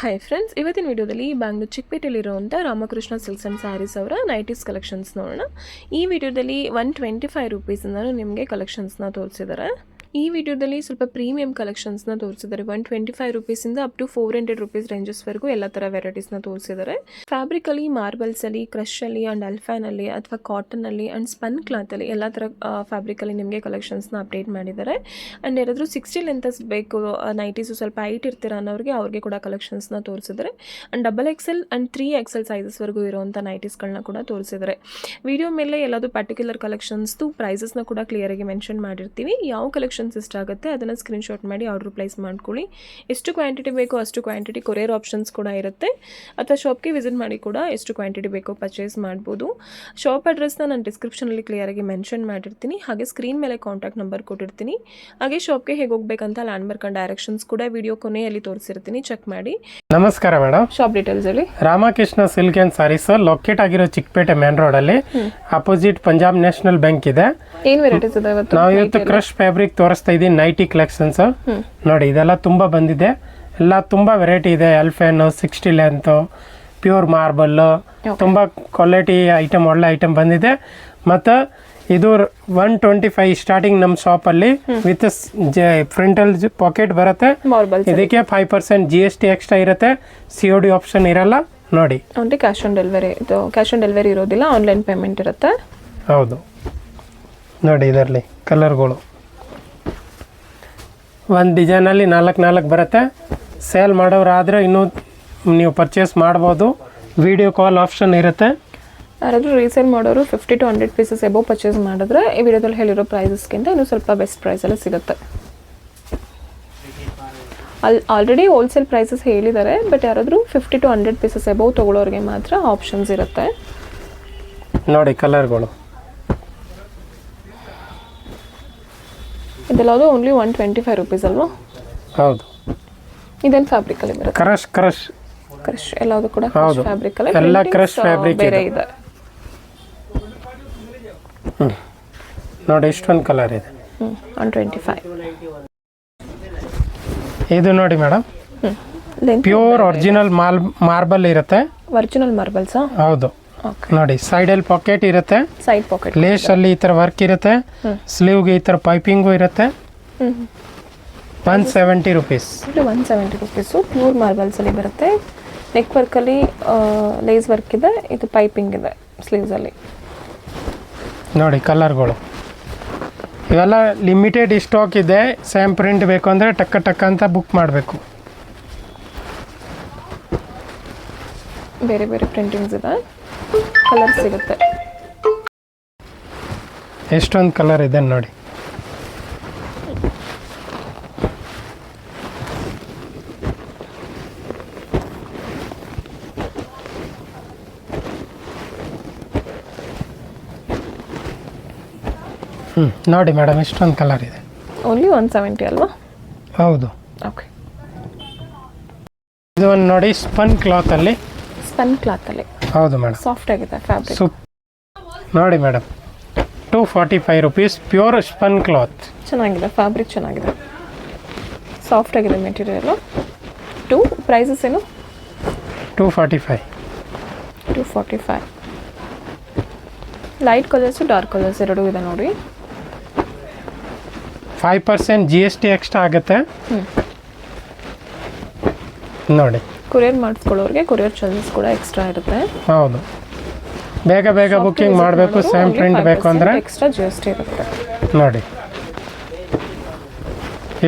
Hi friends, ಇವತ್ತಿನ ವಿಡಿಯೋದಲ್ಲಿ Bangalore ಚಿಕ್ಕಪೇಟೆಯಲ್ಲಿರುವಂಥ Ramakrishna silks and saris ಅವರ ನೈಟೀಸ್ ಕಲೆಕ್ಷನ್ಸ್ ನೋಡೋಣ. ಈ ವಿಡಿಯೋದಲ್ಲಿ 125 ರುಪೀಸಿಂದ ನಿಮಗೆ ಕಲೆಕ್ಷನ್ಸ್ನ ತೋರಿಸಿದ್ದಾರೆ. ಈ ವಿಡಿಯೋದಲ್ಲಿ ಸ್ವಲ್ಪ ಪ್ರೀಮಿಯಂ ಕಲೆಕ್ಷನ್ಸ್ನ ತೋರಿಸಿದ್ದಾರೆ. 125 ರುಪೀಸಿಂದ ಅಪ್ ಟು 400 ರುಪೀಸ್ ರೇಂಜಸ್ವರೆಗೂ ಎಲ್ಲ ಥರ ವೆರೈಟೀಸ್ನ ತೋರಿಸಿದ್ದಾರೆ. ಫ್ಯಾಬ್ರಿಕಲ್ಲಿ, ಮಾರ್ಬಲ್ಸಲ್ಲಿ, ಕ್ರಷಲ್ಲಿ ಆ್ಯಂಡ್ ಅಲ್ಫ್ಯಾನಲ್ಲಿ ಅಥವಾ ಕಾಟನಲ್ಲಿ ಆ್ಯಂಡ್ ಸ್ಪನ್ ಕ್ಲಾತಲ್ಲಿ ಎಲ್ಲ ಥರ ಫ್ಯಾಬ್ರಿಕಲ್ಲಿ ನಿಮಗೆ ಕಲೆಕ್ಷನ್ಸ್ನ ಅಪ್ಡೇಟ್ ಮಾಡಿದ್ದಾರೆ. ಆ್ಯಂಡ್ ಯಾರಾದರೂ 60 ಲೆಂತಸ್ ಬೇಕು, ನೈಟೀಸು ಸ್ವಲ್ಪ ಹೈಟ್ ಇರ್ತೀರ ಅನ್ನೋರಿಗೆ ಅವ್ರಿಗೆ ಕೂಡ ಕಲೆಕ್ಷನ್ಸ್ನ ತೋರಿಸಿದ್ದಾರೆ. ಆ್ಯಂಡ್ XXL ಆ್ಯಂಡ್ 3XL ಸೈಜಸ್ವರೆಗೂ ಇರುವಂಥ ನೈಟೀಸ್ಗಳನ್ನ ಕೂಡ ತೋರಿಸಿದ್ದಾರೆ. ವಿಡಿಯೋ ಮೇಲೆ ಎಲ್ಲದು ಪರ್ಟಿಕ್ಯುಲರ್ ಕಲೆಕ್ಷನ್ಸ್ದು ಪ್ರೈಸಸ್ನ ಕೂಡ ಕ್ಲಿಯರಾಗಿ ಮೆನ್ಷನ್ ಮಾಡಿರ್ತೀವಿ. ಯಾವ ಕಲೆಕ್ಷನ್ಸ್ ಇಷ್ಟ ಆಗುತ್ತೆ ಅದನ್ನು ಸ್ಕ್ರೀನ್ಶಾಟ್ ಮಾಡಿ ಆರ್ಡರ್ ಪ್ಲೇಸ್ ಮಾಡ್ಕೊಳ್ಳಿ. ಎಷ್ಟು ಕ್ವಾಂಟಿಟಿ ಬೇಕೋ ಅಷ್ಟು ಕ್ವಾಂಟಿಟಿ ಕೊರಿಯರ್ ಆಪ್ಷನ್ಸ್ ಕೂಡ ಇರುತ್ತೆ, ಅಥವಾ ಶಾಪ್ಗೆ ವಿಸಿಟ್ ಮಾಡಿ ಕೂಡ ಎಷ್ಟು ಕ್ವಾಂಟಿಟಿ ಬೇಕೋ ಪರ್ಚೇಸ್ ಮಾಡ್ಬೋದು. ಶಾಪ್ ಅಡ್ರೆಸ್ನ ನಾನು ಡಿಸ್ಕ್ರಿಪ್ಷನಲ್ಲಿ ಕ್ಲಿಯರಾಗಿ ಮೆನ್ಷನ್ ಮಾಡಿರ್ತೀನಿ. ಹಾಗೆ ಸ್ಕ್ರೀನ್ ಮೇಲೆ ಕಾಂಟ್ಯಾಕ್ಟ್ ನಂಬರ್ ಕೊಟ್ಟಿರ್ತೀನಿ. ಹಾಗೆ ಶಾಪ್ಗೆ ಹೇಗೆ ಹೋಗಬೇಕಂತ ಲ್ಯಾಂಡ್ ಮಾರ್ಕ್ ಅಂಡ್ ಡೈರೆಕ್ಷನ್ಸ್ ಕೂಡ ವಿಡಿಯೋ ಕೊನೆಯಲ್ಲಿ ತೋರಿಸಿರ್ತೀನಿ, ಚೆಕ್ ಮಾಡಿ. ನಮಸ್ಕಾರ ಮೇಡಮ್. ಶಾಪ್ ಡೀಟೇಲ್ಸ್ ಹೇಳಿ. Ramakrishna silk and sarees located ಆಗಿರೋ ಚಿಕ್ಕಪೇಟೆ ಮೇನ್ ರೋಡ್ ಅಲ್ಲಿ ಅಪೋಸಿಟ್ ಪಂಜಾಬ್ ನ್ಯಾಷನಲ್ ಬ್ಯಾಂಕ್ ಇದೆ. ಏನ್ ವೆರೈಟೀಸ್ ಇದೆ ಇವತ್ತು? ನಾವು ಇವತ್ತು ಕ್ರಶ್ ಫ್ಯಾಬ್ರಿಕ್ ತೋರಿಸ್ತಾ ಇದೀನಿ, ನೈಟಿ ಕಲೆಕ್ಷನ್ಸ್ ನೋಡಿ. ಇದೆಲ್ಲ ತುಂಬಾ ಬಂದಿದೆ, ಎಲ್ಲ ತುಂಬಾ ವೆರೈಟಿ ಇದೆ. ಎಲ್ಫೆನ್ 60 ಲೆಂತ್, ಪ್ಯೂರ್ ಮಾರ್ಬಲ್, ತುಂಬಾ ಕ್ವಾಲಿಟಿ ಐಟಮ್, ಒಳ್ಳೆ ಐಟಮ್ ಬಂದಿದೆ. ಮತ್ತು ಇದು 125 ಸ್ಟಾರ್ಟಿಂಗ್ ನಮ್ಮ ಶಾಪ್ ಅಲ್ಲಿ ವಿತ್ ಫ್ರಂಟಲ್ ಪಾಕೆಟ್ ಬರುತ್ತೆ. ಇದಕ್ಕೆ 5% GST ಎಕ್ಸ್ಟ್ರಾ ಇರುತ್ತೆ. COD ಆಪ್ಷನ್ ಇರಲ್ಲ ನೋಡಿ. Only cash on delivery. ಇದು ಕ್ಯಾಶ್ ಆನ್ ಡೆಲಿವರಿ ಇರೋದಿಲ್ಲ, ಆನ್ಲೈನ್ ಪೇಮೆಂಟ್ ಇರುತ್ತೆ. ಹೌದು ನೋಡಿ, ಇದರಲ್ಲಿ ಕಲರ್ಗಳು ಒಂದು ಡಿಸೈನಲ್ಲಿ 4 ಬರುತ್ತೆ. ಸೇಲ್ ಮಾಡೋರಾದರೆ ಇನ್ನೂ ನೀವು ಪರ್ಚೇಸ್ ಮಾಡ್ಬೋದು. ವಿಡಿಯೋ ಕಾಲ್ ಆಪ್ಷನ್ ಇರುತ್ತೆ. ಯಾರಾದರೂ ರೀಸೇಲ್ ಮಾಡೋರು 50 to 100 ಪೀಸಸ್ ಎಬೋ ಪರ್ಚೇಸ್ ಮಾಡಿದ್ರೆ ಈ ವಿಡಿಯೋದಲ್ಲಿ ಹೇಳಿರೋ ಪ್ರೈಸಸ್ಗಿಂತ ಇನ್ನೂ ಸ್ವಲ್ಪ ಬೆಸ್ಟ್ ಪ್ರೈಸಲ್ಲಿ ಸಿಗುತ್ತೆ. ಆಲ್ರೆಡಿ ಹೋಲ್ಸೇಲ್ ಪ್ರೈಸಸ್ ಹೇಳಿದ್ದಾರೆ, ಬಟ್ ಯಾರಾದರೂ 50 to 100 ಪೀಸಸ್ ಎಬೋ ತೊಗೊಳೋರಿಗೆ ಮಾತ್ರ ಆಪ್ಷನ್ಸ್ ಇರುತ್ತೆ. ನೋಡಿ ಕಲರ್ಗಳು ಇದೆಲ್ಲದು ಓನ್ಲಿ 125 ರುಪೀಸ್ ಅಲ್ವಾ? ಹೌದು. ಇದೇನು ಫ್ಯಾಬ್ರಿಕಲ್ಲಿ ಬರುತ್ತೆ? ಕ್ರಶ್ ಎಲ್ಲದು ಕೂಡ ಫ್ಯಾಬ್ರಿಕ್ ಅಲ್ಲಿ, ಎಲ್ಲ ಕ್ರಶ್ ಫ್ಯಾಬ್ರಿಕ್ ಬೇರೆ ಇದೆ. ನೋಡಿ ಇಷ್ಟೊಂದು ಕಲರ್ ಇದೆ. 125. ಇದು ನೋಡಿ ಮೇಡಮ್, ಪ್ಯೂರ್ ಒರಿಜಿನಲ್ ಮಾರ್ಬಲ್ ಇರುತ್ತೆ. ಒರಿಜಿನಲ್ ಮಾರ್ಬಲ್ಸಾ? ಹೌದು. ನೋಡಿ ಸೈಡಲ್ಲಿ ಪಾಕೆಟ್ ಇರುತ್ತೆ, ಸೈಡ್ ಪಾಕೆಟ್, ಲೇಸ್ ಅಲ್ಲಿ ಈ ತರ ವರ್ಕ್ ಇರುತ್ತೆ, ಸ್ಲೀವ್ಗೆ ಈ ತರ ಪೈಪಿಂಗು ಇರುತ್ತೆ. 170 ರುಪೀಸ್. 170 ರುಪೀಸು ಪ್ಯೂರ್ ಮಾರ್ಬಲ್ಸ್ ಅಲ್ಲಿ ಬರುತ್ತೆ. ನೆಕ್ ವರ್ಕಲ್ಲಿ ಲೇಸ್ ವರ್ಕ್ ಇದೆ, ಇದು ಪೈಪಿಂಗ್ ಇದೆ ಸ್ಲೀವ್ಸ್ ಅಲ್ಲಿ. ನೋಡಿ ಕಲರ್ಗಳು ಇವೆಲ್ಲ ಲಿಮಿಟೆಡ್ ಸ್ಟಾಕ್ ಇದೆ. ಸೇಮ್ ಪ್ರಿಂಟ್ ಬೇಕು ಅಂದರೆ ಟಕ್ಕ ಅಂತ ಬುಕ್ ಮಾಡಬೇಕು. ಬೇರೆ ಬೇರೆ ಪ್ರಿಂಟಿಂಗ್ಸ್ ಇದೆ, ಕಲರ್ ಸಿಗುತ್ತೆ. ಎಷ್ಟೊಂದು ಕಲರ್ ಇದೆ ನೋಡಿ. ನೋಡಿ ಮೇಡಮ್, ಇಷ್ಟೊಂದು ಕಲರ್ ಇದೆ. ಓನ್ಲಿ 170 ಅಲ್ವಾ? ಹೌದು. ಓಕೆ. ಇದು ಒಂದು ನೋಡಿ, ಸ್ಪನ್ ಕ್ಲಾತ್ ಅಲ್ಲಿ. ಹೌದು ಮೇಡಮ್, ಸಾಫ್ಟ್ ಆಗಿದೆ ಫ್ಯಾಬ್ರಿಕ್. ನೋಡಿ madam, 245 rupees pure spun cloth. ಚೆನ್ನಾಗಿದೆ ಫ್ಯಾಬ್ರಿಕ್, ಚೆನ್ನಾಗಿದೆ, ಸಾಫ್ಟ್ ಆಗಿದೆ ಮೆಟೀರಿಯಲ್. ಪ್ರೈಸಸ್ ಏನು? 245. ಲೈಟ್ ಕಲರ್ಸು ಡಾರ್ಕ್ ಕಲರ್ಸ್ ಎರಡೂ ಇದೆ ನೋಡಿ. 5% GST ಎಕ್ಸ್ಟ್ರಾ ಆಗುತ್ತೆ ನೋಡಿ. ಕೊರಿಯರ್ ಮಾಡಿಸ್ಕೊಳ್ಳೋರಿಗೆ ಕೊರಿಯರ್ ಚಾರ್ಜಸ್ ಕೂಡ ಎಕ್ಸ್ಟ್ರಾ ಇರುತ್ತೆ. ಹೌದು, ಬೇಗ ಬುಕ್ಕಿಂಗ್ ಮಾಡಬೇಕು. ಸೇಮ್ ಪ್ರಿಂಟ್ ಬೇಕು ಅಂದರೆ ಎಕ್ಸ್ಟ್ರಾ GST ಇರುತ್ತೆ ನೋಡಿ.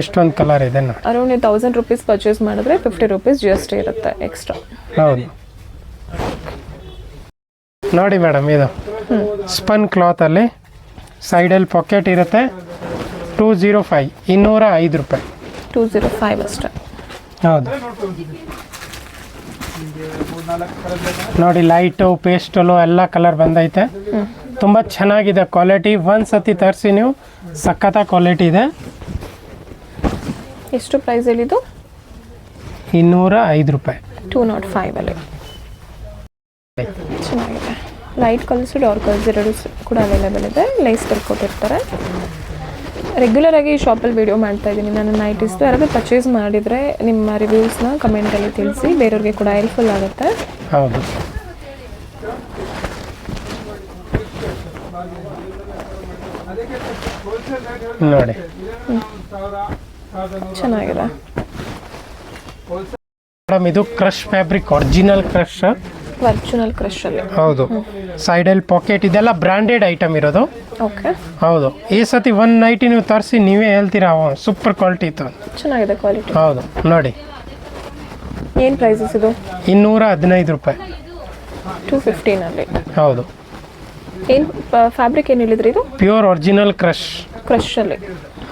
ಎಷ್ಟೊಂದು ಕಲರ್ ಇದೆ ನೋಡಿ. ಅರೌಂಡ್ 1000 ರುಪೀಸ್ ಪರ್ಚೇಸ್ ಮಾಡಿದ್ರೆ 50 ರುಪೀಸ್ GST ಇರುತ್ತೆ ಎಕ್ಸ್ಟ್ರಾ. ಹೌದು ನೋಡಿ ಮೇಡಮ್, ಇದು ಸ್ಪನ್ ಕ್ಲಾತ್ ಅಲ್ಲಿ ಸೈಡಲ್ಲಿ ಪಾಕೆಟ್ ಇರುತ್ತೆ. 205, 205 ರೂಪಾಯಿ. 205 ಅಷ್ಟೇ. ಹೌದು ನೋಡಿ, ಲೈಟು ಪೇಸ್ಟಲು ಎಲ್ಲ ಕಲರ್ ಬಂದೈತೆ. ತುಂಬ ಚೆನ್ನಾಗಿದೆ ಕ್ವಾಲಿಟಿ. ಒಂದ್ಸತಿ ತರಿಸಿ ನೀವು, ಸಖತ್ತ ಕ್ವಾಲಿಟಿ ಇದೆ. ಎಷ್ಟು ಪ್ರೈಸ್ ಹೇಳಿದ್ದು? 205 ರೂಪಾಯಿ. 205 ಅಲ್ಲಿ ಚೆನ್ನಾಗಿದೆ. ಲೈಟ್ ಕಲರ್ಸು ಡಾರ್ಕ್ ಕಲರ್ಸ್ ಎರಡೂ ಕೂಡ ಅವೈಲೇಬಲ್ ಇದೆ. ಲೈಸ್ ವರ್ಕ್ ಕೊಟ್ಟಿರ್ತಾರೆ. ರೆಗ್ಯುಲರ್ ಆಗಿ ಶಾಪಲ್ಲಿ ವಿಡಿಯೋ ಮಾಡ್ತಾ ಇದ್ದೀನಿ ನಾನು ನೈಟೀಸ್ದು. ಯಾರಾದರೂ ಪರ್ಚೇಸ್ ಮಾಡಿದರೆ ನಿಮ್ಮ ರಿವ್ಯೂಸ್ನ ಕಮೆಂಟಲ್ಲಿ ತಿಳಿಸಿ, ಬೇರೆಯವ್ರಿಗೆ ಕೂಡ ಹೆಲ್ಪ್ಫುಲ್ ಆಗುತ್ತೆ. ಹೌದು. ನೋಡಿ ಚೆನ್ನಾಗಿದೆ ಮೇಡಮ್, ಇದು ಕ್ರಶ್ ಫ್ಯಾಬ್ರಿಕ್, ಒರಿಜಿನಲ್ ಕ್ರಶ್. ಕ್ರಶಲ್ಲಿ ಹೌದು. ಸೈಡಲ್ಲಿ ಪಾಕೆಟ್, ಇದೆಲ್ಲ ಬ್ರ್ಯಾಂಡೆಡ್ ಐಟಮ್ ಇರೋದು. ಓಕೆ. ಹೌದು. ಈ ಸತಿ 190 ನೀವು ತರಿಸಿ ನೀವೇ ಹೇಳ್ತೀರಾ ಸೂಪರ್ ಕ್ವಾಲಿಟಿ ಇತ್ತು. ಚೆನ್ನಾಗಿದೆ ಕ್ವಾಲಿಟಿ. ಹೌದು ನೋಡಿ. ಏನು ಪ್ರೈಸಸ್ ಇದು? 215 ರೂಪಾಯಿ. 215ಅಲ್ಲಿ. ಹೌದು. ಏನು ಫ್ಯಾಬ್ರಿಕ್ ಏನು ಹೇಳಿದ್ರಿ ಇದು? ಪ್ಯೂರ್ ಒರಿಜಿನಲ್ ಕ್ರಶಲ್ಲಿ.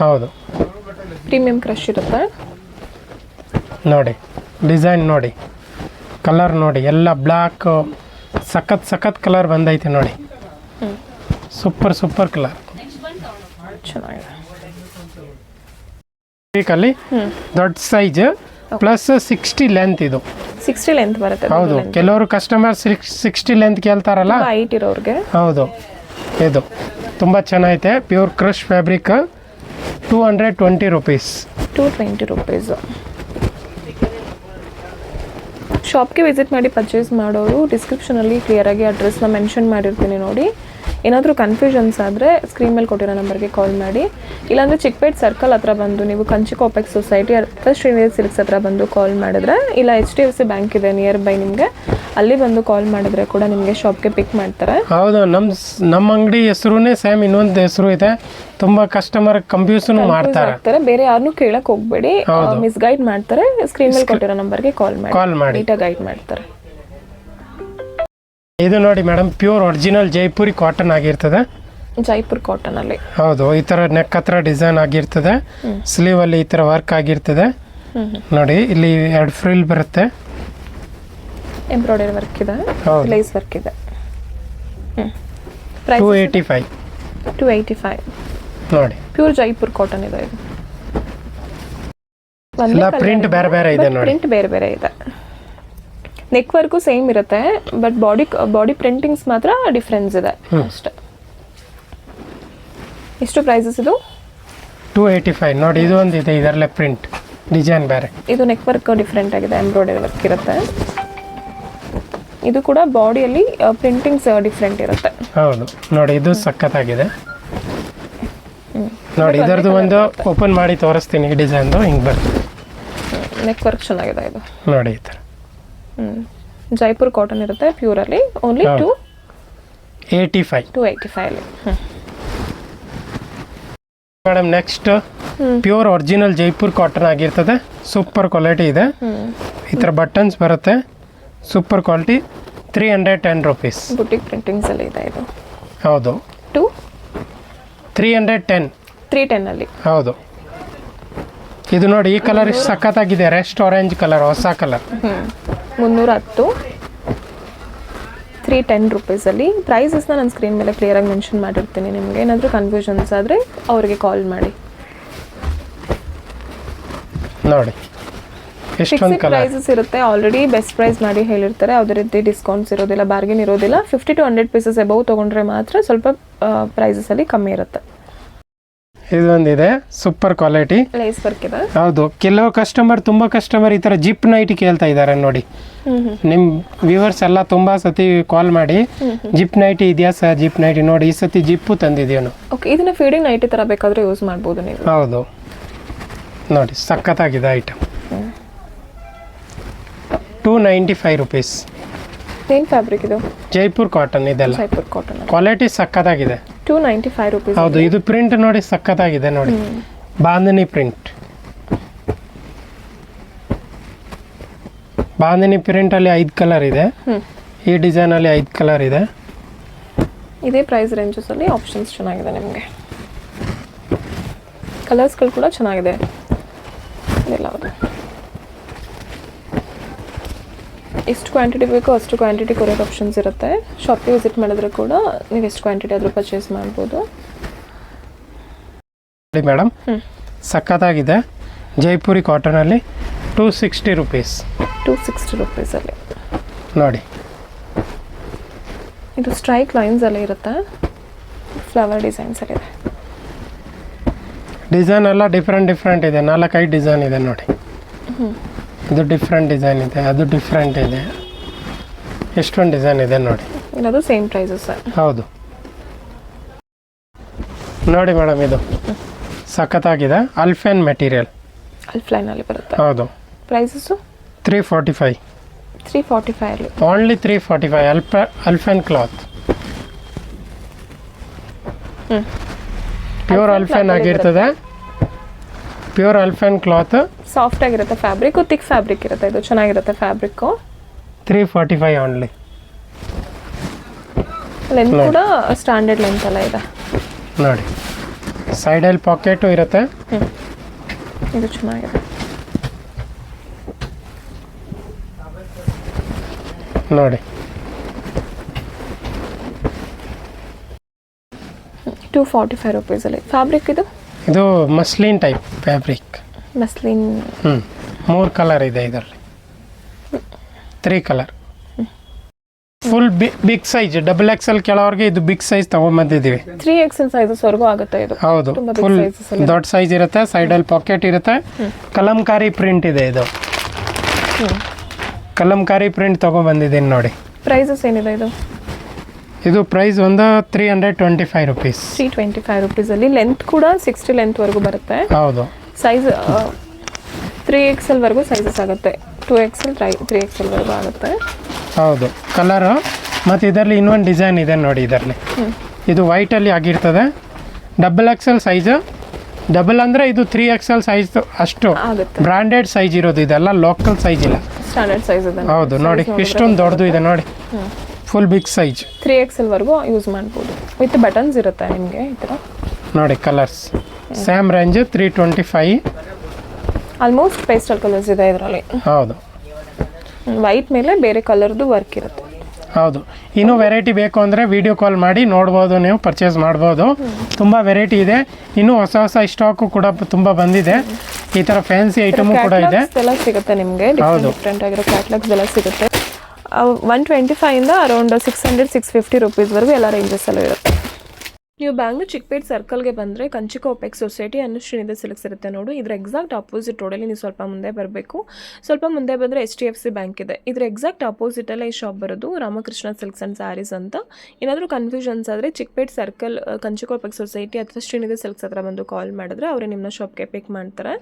ಹೌದು. ಪ್ರೀಮಿಯಂ ಕ್ರಶ್ ಇರುತ್ತೆ ನೋಡಿ. ಡಿಸೈನ್ ನೋಡಿ, ಕಲರ್ ನೋಡಿ, ಎಲ್ಲ ಬ್ಲ್ಯಾಕ್, ಸಖತ್ ಕಲರ್ ಬಂದೈತೆ ನೋಡಿ. Super colour. ಚೆನ್ನಾಗಿದೆ. ಅಲ್ಲಿ ದೊಡ್ಡ ಸೈಜ್ ಪ್ಲಸ್ 60 ಲೆಂತ್. ಇದು 60 ಲೆಂತ್ ಬರುತ್ತೆ. ಹೌದು. ಕೆಲವರು ಕಸ್ಟಮರ್ 60 ಲೆಂತ್ ಕೇಳ್ತಾರಲ್ಲ, ಹೈಟ್ ಇರೋರಿಗೆ. ಹೌದು. ಇದು ತುಂಬ ಚೆನ್ನಾಗೈತೆ. Pure crush fabric. 220 rupees. 220 rupees. ಶಾಪ್ಗೆ ವಿಸಿಟ್ ಮಾಡಿ ಪರ್ಚೇಸ್ ಮಾಡೋರು ಡಿಸ್ಕ್ರಿಪ್ಷನಲ್ಲಿ ಕ್ಲಿಯರಾಗಿ ಅಡ್ರೆಸ್ನ ಮೆನ್ಷನ್ ಮಾಡಿರ್ತೀನಿ ನೋಡಿ. ಏನಾದರೂ ಕನ್ಫ್ಯೂಷನ್ಸ್ ಆದರೆ ಸ್ಕ್ರೀನ್ ಮೇಲೆ ಕೊಟ್ಟಿರೋ ನಂಬರ್ಗೆ ಕಾಲ್ ಮಾಡಿ. ಇಲ್ಲಾಂದರೆ ಚಿಕ್ಕಪೇಟ್ ಸರ್ಕಲ್ ಹತ್ರ ಬಂದು ನೀವು Kanchi complex society Srinivas silks ಹತ್ರ ಬಂದು ಕಾಲ್ ಮಾಡಿದ್ರೆ, ಇಲ್ಲ HDFC ಬ್ಯಾಂಕ್ ಇದೆ ನಿಯರ್ ಬೈ ನಿಮಗೆ, ಅಲ್ಲಿ ಬಂದು ಕಾಲ್ ಮಾಡಿದ್ರೆ ಕೂಡ ನಿಮಗೆ ಶಾಪ್ಗೆ ಪಿಕ್ ಮಾಡ್ತಾರೆ. ಹೌದು. ನಮ್ಮ ಅಂಗಡಿ ಹೆಸರುನೇ ಸೇಮ್, ಇನ್ನೊಂದು ಹೆಸರು ಇದೆ. ತುಂಬ ಕಸ್ಟಮರ್ ಕನ್ಫ್ಯೂಷನ್ ಮಾಡ್ತಾರೆ. ಬೇರೆ ಯಾರನ್ನೂ ಕೇಳಕ್ಕೆ ಹೋಗಬೇಡಿ, ಮಿಸ್ಗೈಡ್ ಮಾಡ್ತಾರೆ. ಸ್ಕ್ರೀನ್ ಮೇಲೆ ಕೊಟ್ಟಿರೋ ನಂಬರ್ಗೆ ಕಾಲ್ ಮಾಡಿ ನೀಟಾಗಿ ಗೈಡ್ ಮಾಡ್ತಾರೆ. ಇದು ನೋಡಿ madam, pure original Jaipuri cotton ಆಗಿರ್ತದೆ. ಜೈಪುರ್ ಕಾಟನ್ ಅಲ್ಲಿ. ಹೌದು. ಈ ತರ ನೆಕ್ ಹತ್ರ ಡಿಸೈನ್ ಆಗಿರ್ತದೆ. ಸ್ಲೀವ್ ಅಲ್ಲಿ ಈ ತರ ವರ್ಕ್ ಆಗಿರ್ತದೆ ನೋಡಿ. ಇಲ್ಲಿ 2 ಫ್ರಿಲ್ ಬರುತ್ತೆ. ಎಂಬ್ರಾಯ್ಡರಿ ವರ್ಕ್ ಇದೆ, ಲೇಸ್ ವರ್ಕ್ ಇದೆ. 285 ನೋಡಿ. ಪ್ಯೂರ್ ಜೈಪುರ್ ಕಾಟನ್ ಇದೆ ಇದು. ಎಲ್ಲ ಪ್ರಿಂಟ್ ಬೇರೆ ಇದೆ ನೋಡಿ. ಪ್ರಿಂಟ್ ಬೇರೆ ಇದೆ. ನೆಕ್ ವರ್ಕು ಸೇಮ್ ಇರುತ್ತೆ, ಬಟ್ ಬಾಡಿ ಪ್ರಿಂಟಿಂಗ್ಸ್ ಮಾತ್ರ ಡಿಫ್ರೆನ್ಸ್ ಇದೆ ಅಷ್ಟೇ. ಎಷ್ಟು ಪ್ರೈಸಸ್ ಇದು? 285 ನೋಡಿ. ಇದು ಒಂದು ಇದೆ, ಇದರಲ್ಲೇ ಪ್ರಿಂಟ್ ಡಿಸೈನ್ ಬೇರೆ. ಇದು ನೆಕ್ ವರ್ಕ್ ಡಿಫ್ರೆಂಟ್ ಆಗಿದೆ, ಎಂಬ್ರಾಯ್ಡರಿ ವರ್ಕ್ ಇರುತ್ತೆ. ಇದು ಕೂಡ ಬಾಡಿಯಲ್ಲಿ ಪ್ರಿಂಟಿಂಗ್ಸ್ ಡಿಫ್ರೆಂಟ್ ಇರುತ್ತೆ. ಹೌದು ನೋಡಿ. ಇದು ಸಖತ್ತಾಗಿದೆ ನೋಡಿ. ಇದರದ್ದು ಒಂದು ಓಪನ್ ಮಾಡಿ ತೋರಿಸ್ತೀನಿ. ಡಿಸೈನ್ದು ಹಿಂಗೆ ಬರುತ್ತೆ. ನೆಕ್ ವರ್ಕ್ ಚೆನ್ನಾಗಿದೆ ಇದು ನೋಡಿ. ಈ ಥರ ಜೈಪುರ್ ಕಾಟನ್ ಇರುತ್ತೆ ಪ್ಯೂರಲ್ಲಿ. ಓನ್ಲಿ 285 ಅಲ್ಲಿ. Madam next pure original Jaipur cotton ಆಗಿರ್ತದೆ. ಸೂಪರ್ ಕ್ವಾಲಿಟಿ ಇದೆ. ಈ ಥರ ಬಟನ್ಸ್ ಬರುತ್ತೆ. Super quality. 310 ರೂಪೀಸ್. ಬುಟಿಕ್ ಪ್ರಿಂಟಿಂಗ್ಸ್ ಅಲ್ಲಿ ಇದೆ ಇದು. ಹೌದು. 310 ಅಲ್ಲಿ. ಹೌದು. ಇದು ನೋಡಿ, ಈ ಕಲರ್ ಸಖತ್ತಾಗಿದೆ. ರೆಸ್ಟ್ ಆರೆಂಜ್ ಕಲರ್, ಹೊಸ ಕಲರ್. 310 310 ರೂಪೀಸಲ್ಲಿ. ಪ್ರೈಸಸ್ನ ನಾನು ಸ್ಕ್ರೀನ್ ಮೇಲೆ ಕ್ಲಿಯರಾಗಿ ಮೆನ್ಷನ್ ಮಾಡಿರ್ತೀನಿ. ನಿಮಗೆ ಏನಾದರೂ ಕನ್ಫ್ಯೂಷನ್ಸ್ ಆದರೆ ಅವರಿಗೆ ಕಾಲ್ ಮಾಡಿ ನೋಡಿ. ಎಷ್ಟೊಂದು ಪ್ರೈಸಸ್ ಇರುತ್ತೆ. ಆಲ್ರೆಡಿ ಬೆಸ್ಟ್ ಪ್ರೈಸ್ ಮಾಡಿ ಹೇಳಿರ್ತಾರೆ. ಯಾವುದೇ ರೀತಿ ಡಿಸ್ಕೌಂಟ್ಸ್ ಇರೋದಿಲ್ಲ, ಬಾರ್ಗೇನ್ ಇರೋದಿಲ್ಲ. 50 to 100 ಪೀಸಸ್ ಎಬವ್ ತೊಗೊಂಡ್ರೆ ಮಾತ್ರ ಸ್ವಲ್ಪ ಪ್ರೈಸಸಲ್ಲಿ ಕಮ್ಮಿ ಇರುತ್ತೆ. ಇದೊಂದಿದೆ, ಸೂಪರ್ ಕ್ವಾಲಿಟಿ, ಲೇಸ್ ವರ್ಕ್ ಇದೆ. ಹೌದು. ಕೆಲವು ತುಂಬ ಕಸ್ಟಮರ್ ಈ ಥರ ಜಿಪ್ ನೈಟಿ ಕೇಳ್ತಾ ಇದ್ದಾರೆ ನೋಡಿ. ನಿಮ್ಮ ವ್ಯೂವರ್ಸ್ ಎಲ್ಲ ತುಂಬ ಸತಿ ಕಾಲ್ ಮಾಡಿ ಜಿಪ್ ನೈಟಿ ಇದೆಯಾ ಸರ್, ಜಿಪ್ ನೈಟಿ ನೋಡಿ. ಈ ಸತಿ ಜಿಪ್ಪು ತಂದಿದ್ದೀವಿ. ಓಕೆ. ಇದನ್ನ ಫೀಡಿಂಗ್ ನೈಟಿ ಥರ ಬೇಕಾದರೆ ಯೂಸ್ ಮಾಡ್ಬೋದು ನೀವು. ಹೌದು ನೋಡಿ, ಸಖತ್ತಾಗಿದೆ ಐಟಮ್. 295 ರೂಪೀಸ್. ಏನು ಫ್ಯಾಬ್ರಿಕ್ ಇದು? ಜೈಪುರ್ ಕಾಟನ್. ಇದೆಲ್ಲ ಜೈಪುರ್ ಕಾಟನ್. ಕ್ವಾಲಿಟಿ ಸಖತ್ತಾಗಿದೆ. 295 ರೂಪೀಸ್. ಹೌದು. ಇದು ಪ್ರಿಂಟ್ ನೋಡಿ, ಸಖತ್ತಾಗಿದೆ ನೋಡಿ. ಬಾಂಧನಿ ಪ್ರಿಂಟ್. ಬಾಂಧನಿ ಪ್ರಿಂಟಲ್ಲಿ 5 ಕಲರ್ ಇದೆ. ಈ ಡಿಸೈನಲ್ಲಿ 5 ಕಲರ್ ಇದೆ. ಇದೇ ಪ್ರೈಸ್ ರೇಂಜಸಲ್ಲಿ ಆಪ್ಷನ್ಸ್ ಚೆನ್ನಾಗಿದೆ ನಿಮಗೆ. ಕಲರ್ಸ್ಗಳು ಕೂಡ ಚೆನ್ನಾಗಿದೆ. ಇದೆಲ್ಲ ಎಷ್ಟು ಕ್ವಾಂಟಿಟಿ ಬೇಕೋ ಅಷ್ಟು ಕ್ವಾಂಟಿಟಿ ಕೊರಿಯರ್ ಆಪ್ಷನ್ಸ್ ಇರುತ್ತೆ. ಶಾಪ್ಗೆ ವಿಸಿಟ್ ಮಾಡಿದ್ರೆ ಕೂಡ ನೀವು ಎಷ್ಟು ಕ್ವಾಂಟಿಟಿ ಆದರೂ ಪರ್ಚೇಸ್ ಮಾಡ್ಬೋದು. ಮೇಡಮ್ ಸಖತ್ತಾಗಿದೆ. ಜೈಪುರಿ ಕಾಟನಲ್ಲಿ 260 ರೂಪೀಸ್. 260 ರೂಪೀಸಲ್ಲಿ ನೋಡಿ. ಇದು ಸ್ಟ್ರೈಕ್ ಲೈನ್ಸಲ್ಲಿ ಇರುತ್ತೆ. ಫ್ಲವರ್ ಡಿಸೈನ್ಸಲ್ಲಿದೆ. ಡಿಸೈನ್ ಎಲ್ಲ ಡಿಫ್ರೆಂಟ್ ಇದೆ, 4-5 ಡಿಸೈನ್ ಇದೆ ನೋಡಿ. ಇದು ಡಿಫ್ರೆಂಟ್ ಡಿಸೈನ್ ಇದೆ, ಅದು ಡಿಫ್ರೆಂಟ್ ಇದೆ, ಎಷ್ಟೊಂದು ಡಿಸೈನ್ ಇದೆ ನೋಡಿ. ಅದು ಸೇಮ್ ಪ್ರೈಸಸ್ ಸರ್? ಹೌದು ನೋಡಿ ಮೇಡಮ್, ಇದು ಸಖತ್ತಾಗಿದೆ. ಅಲ್ಫೆನ್ ಮೆಟೀರಿಯಲ್, ಅಲ್ಫ್ಲೈನಲ್ಲಿ ಬರುತ್ತೆ. ಹೌದು. ಪ್ರೈಸಸ್ಸು 345. 345 ಅಲ್ಲಿ ಓನ್ಲಿ 345. ಅಲ್ಫೆನ್ ಕ್ಲಾತ್, ಪ್ಯೂರ್ ಅಲ್ಫೆನ್ ಆಗಿರ್ತದೆ. ಪ್ಯೂರ್ ಅಲ್ಫೆನ್ ಕ್ಲಾತ್, ಸಾಫ್ಟ್ ಆಗಿರುತ್ತೆ ಫ್ಯಾಬ್ರಿಕ್, ಥಿಕ್ ಫ್ಯಾಬ್ರಿಕ್ ಇರುತ್ತೆ. ಇದು ಚೆನ್ನಾಗಿರುತ್ತೆ ಫ್ಯಾಬ್ರಿಕ್. 345 ಓನ್ಲಿ. ಲೆಂತ್ ಕೂಡ ಸ್ಟ್ಯಾಂಡರ್ಡ್ ಲೆಂತ್ ಎಲ್ಲ ಇದೆ ನೋಡಿ. ಸೈಡಲ್ಲಿ ಪಾಕೆಟು ಇರುತ್ತೆ. ಇದು ಚೆನ್ನಾಗಿದೆ ನೋಡಿ. 245 rupeesಲ್ಲಿ ಫ್ಯಾಬ್ರಿಕ್. ಇದು muslin type fabric. Muslin. 3 colour ಇದೆ ಇದರಲ್ಲಿ, 3 colour. Full big size, XXL ಕೆಳವರೆಗೆ ಇದು ಬಿಗ್ ಸೈಜ್ ತಗೊಂಡ್ಬಂದಿದ್ದೀವಿ. 3XL ಸೈಜಸ್ ವರೆಗೂ ಆಗುತ್ತೆ ಇದು. ಹೌದು, ಫುಲ್ ದೊಡ್ಡ ಸೈಜ್ ಇರುತ್ತೆ. ಸೈಡಲ್ಲಿ ಪಾಕೆಟ್ ಇರುತ್ತೆ. ಕಲಂಕಾರಿ ಪ್ರಿಂಟ್ ಇದೆ. ಇದು ಕಲಂಕಾರಿ ಪ್ರಿಂಟ್ ತಗೊಂಡ್ಬಂದಿದ್ದೀನಿ ನೋಡಿ. ಪ್ರೈಸಸ್ ಏನಿದೆ ಇದು? ಇದು ಪ್ರೈಸ್ ಒಂದು 325 rupees. 325 rupeesಲ್ಲಿ ಲೆಂತ್ ಕೂಡ 60 ಲೆಂತ್ ವರೆಗೂ ಬರುತ್ತೆ. ಹೌದು. ಸೈಜ್ 3XL ವರೆಗೂ ಸೈಜಸ್ ಆಗುತ್ತೆ. 2XL 3XL ವರೆಗೂ ಆಗುತ್ತೆ. ಹೌದು. ಕಲರು ಮತ್ತು ಇದರಲ್ಲಿ ಇನ್ನೊಂದು ಡಿಸೈನ್ ಇದೆ ನೋಡಿ. ಇದರಲ್ಲಿ ಇದು ವೈಟಲ್ಲಿ ಆಗಿರ್ತದೆ. XXL size. ಡಬಲ್ ಅಂದರೆ ಇದು 3XL ಸೈಜ್ ಅಷ್ಟು ಬ್ರಾಂಡೆಡ್ ಸೈಜ್ ಇರೋದು. ಇದೆಲ್ಲ ಲೋಕಲ್ ಸೈಜ್ ಇಲ್ಲ, ಸ್ಟ್ಯಾಂಡರ್ಡ್ ಸೈಜ್ ಇದೆ. ಹೌದು ನೋಡಿ, ಇಷ್ಟೊಂದು ದೊಡ್ಡದು ಇದೆ ನೋಡಿ. Full big size. 3XL ವರೆಗೂ ಯೂಸ್ ಮಾಡ್ಬೋದು. ವಿತ್ ಬಟನ್ಸ್ ಇರುತ್ತೆ ನಿಮಗೆ ಈ ಥರ ನೋಡಿ. Colours same range 325. Almost pastel colours ಇದೆ ಇದರಲ್ಲಿ. ಹೌದು. ವೈಟ್ ಮೇಲೆ ಬೇರೆ ಕಲರ್ದು ವರ್ಕ್ ಇರುತ್ತೆ. ಹೌದು. ಇನ್ನೂ ವೆರೈಟಿ ಬೇಕು ಅಂದರೆ ವಿಡಿಯೋ ಕಾಲ್ ಮಾಡಿ ನೋಡ್ಬೋದು, ನೀವು ಪರ್ಚೇಸ್ ಮಾಡ್ಬೋದು. ತುಂಬ ವೆರೈಟಿ ಇದೆ. ಇನ್ನೂ ಹೊಸ ಸ್ಟಾಕು ಕೂಡ ತುಂಬ ಬಂದಿದೆ. ಈ ಥರ ಫ್ಯಾನ್ಸಿ ಐಟಮು ಕೂಡ ಇದೆ. ಎಲ್ಲ ಸಿಗುತ್ತೆ ನಿಮಗೆ, ಡಿಫ್ರೆಂಟ್ ಆಗಿರೋ ಕ್ಯಾಟ್ಲಾಗ್ಸ್ ಎಲ್ಲ ಸಿಗುತ್ತೆ. 125 ಇಂದ ಅರೌಂಡ್ 600-650 ರೂಪೀಸ್ವರೆಗೂ ಎಲ್ಲ ರೇಂಜಸ್ ಎಲ್ಲ ಇರುತ್ತೆ. ನೀವು ಬ್ಯಾಂಗ್ಳೂರು ಚಿಕ್ಕಪೇಟೆ ಸರ್ಕಲ್ಗೆ ಬಂದರೆ ಕಂಚಿಕ ಒಪೆಕ್ಸ್ ಸೊಸೈಟಿ ಅನ್ನೋ ಶ್ರೀನಿಧಿ ಸಿಲ್ಕ್ಸ್ ಇರುತ್ತೆ ನೋಡಿ. ಇದರ ಎಕ್ಸಾಕ್ಟ್ ಆಪೋಸಿಟ್ ರೋಡಲ್ಲಿ ನೀವು ಸ್ವಲ್ಪ ಮುಂದೆ ಬರಬೇಕು. ಸ್ವಲ್ಪ ಮುಂದೆ ಬಂದರೆ HDFC ಬ್ಯಾಂಕ್ ಇದೆ. ಇದರ ಎಕ್ಸಾಕ್ಟ್ ಆಪೋಸಿಟಲ್ಲೇ ಈ ಶಾಪ್ ಬರೋದು ರಾಮಕೃಷ್ಣ ಸಿಲ್ಕ್ಸ್ ಆ್ಯಂಡ್ ಸ್ಯಾರೀಸ್ ಅಂತ. ಏನಾದರೂ ಕನ್ಫ್ಯೂಷನ್ಸ್ ಆದರೆ ಚಿಕ್ಕಪೇಟೆ ಸರ್ಕಲ್ ಕಂಚಿಕ ಒಪೆಕ್ಸ್ ಸೊಸೈಟಿ ಅಥವಾ ಶ್ರೀನಿಧಿ ಸಿಲ್ಕ್ಸ್ ಹತ್ರ ಬಂದು ಕಾಲ್ ಮಾಡಿದ್ರೆ ಅವರೇ ನಿಮ್ಮ ಶಾಪ್ಗೆ ಪಿಕ್ ಮಾಡ್ತಾರೆ.